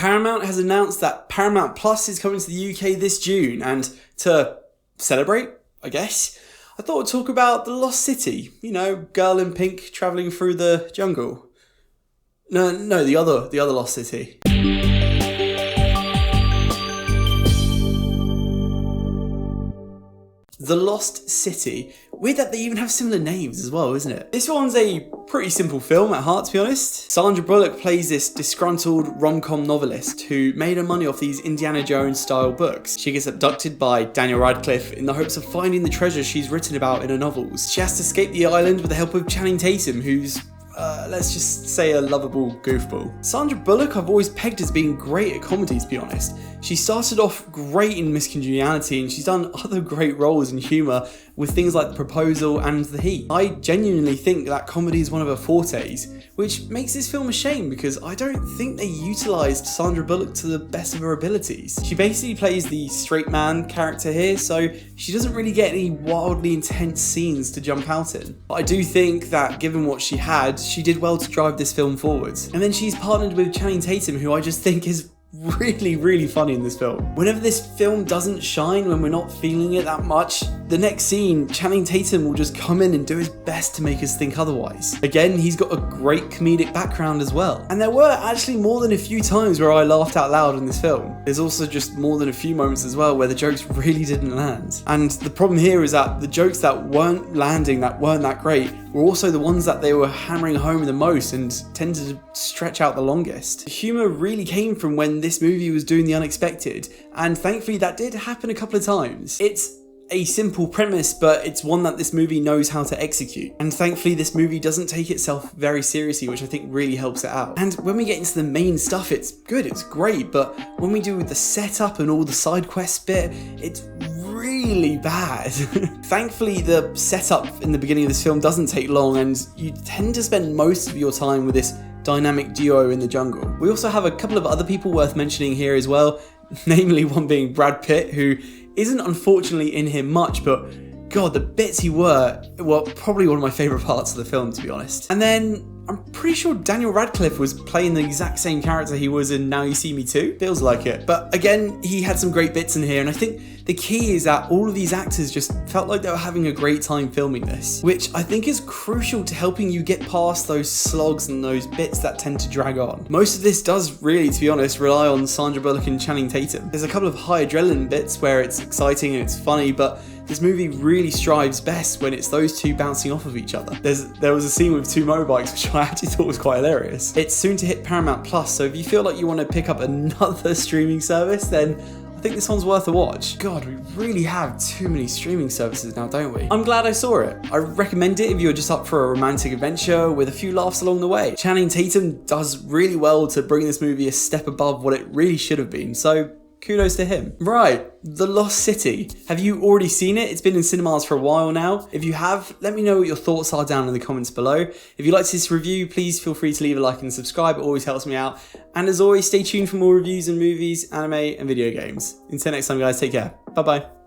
Paramount has announced that Paramount Plus is coming to the UK this June, and to celebrate, I guess, I thought I'd talk about The Lost City. You know, girl in pink travelling through the jungle. No, the other Lost City. The Lost City. Weird that they even have similar names as well, isn't it? This one's a pretty simple film at heart, to be honest. Sandra Bullock plays this disgruntled rom-com novelist who made her money off these Indiana Jones style books. She gets abducted by Daniel Radcliffe in the hopes of finding the treasure she's written about in her novels. She has to escape the island with the help of Channing Tatum, who's let's just say a lovable goofball. Sandra Bullock I've always pegged as being great at comedy, to be honest. She started off great in Miss Congeniality, and she's done other great roles in humour with things like The Proposal and The Heat. I genuinely think that comedy is one of her fortes, which makes this film a shame because I don't think they utilised Sandra Bullock to the best of her abilities. She basically plays the straight man character here, so she doesn't really get any wildly intense scenes to jump out in. But I do think that given what she had, she did well to drive this film forwards. And then she's partnered with Channing Tatum, who I just think is really funny in this film. Whenever this film doesn't shine, when we're not feeling it that much, the next scene, Channing Tatum will just come in and do his best to make us think otherwise. Again, he's got a great comedic background as well. And there were actually more than a few times where I laughed out loud in this film. There's also just more than a few moments as well where the jokes really didn't land. And the problem here is that the jokes that weren't landing, that weren't that great, were also the ones that they were hammering home the most and tended to stretch out the longest. The humour really came from when this movie was doing the unexpected, and thankfully that did happen a couple of times. It's a simple premise, but it's one that this movie knows how to execute. And thankfully this movie doesn't take itself very seriously, which I think really helps it out. And when we get into the main stuff, it's good, it's great, but when we do the setup and all the side quest bit, it's really bad. Thankfully, the setup in the beginning of this film doesn't take long, and you tend to spend most of your time with this dynamic duo in the jungle. We also have a couple of other people worth mentioning here as well, namely one being Brad Pitt, who isn't unfortunately in here much, but God, the bits he were probably one of my favourite parts of the film, to be honest. And then I'm pretty sure Daniel Radcliffe was playing the exact same character he was in Now You See Me Too. Feels like it. But again, he had some great bits in here, and I think the key is that all of these actors just felt like they were having a great time filming this, which I think is crucial to helping you get past those slogs and those bits that tend to drag on. Most of this does really, to be honest, rely on Sandra Bullock and Channing Tatum. There's a couple of high adrenaline bits where it's exciting and it's funny, but this movie really strives best when it's those two bouncing off of each other. There was a scene with two motorbikes, which I actually thought was quite hilarious. It's soon to hit Paramount Plus, so if you feel like you want to pick up another streaming service, then I think this one's worth a watch. God, we really have too many streaming services now, don't we? I'm glad I saw it. I recommend it if you're just up for a romantic adventure with a few laughs along the way. Channing Tatum does really well to bring this movie a step above what it really should have been, so kudos to him. Right, The Lost City. Have you already seen it? It's been in cinemas for a while now. If you have, let me know what your thoughts are down in the comments below. If you liked this review, please feel free to leave a like and subscribe. It always helps me out. And as always, stay tuned for more reviews on movies, anime, and video games. Until next time, guys, take care. Bye-bye.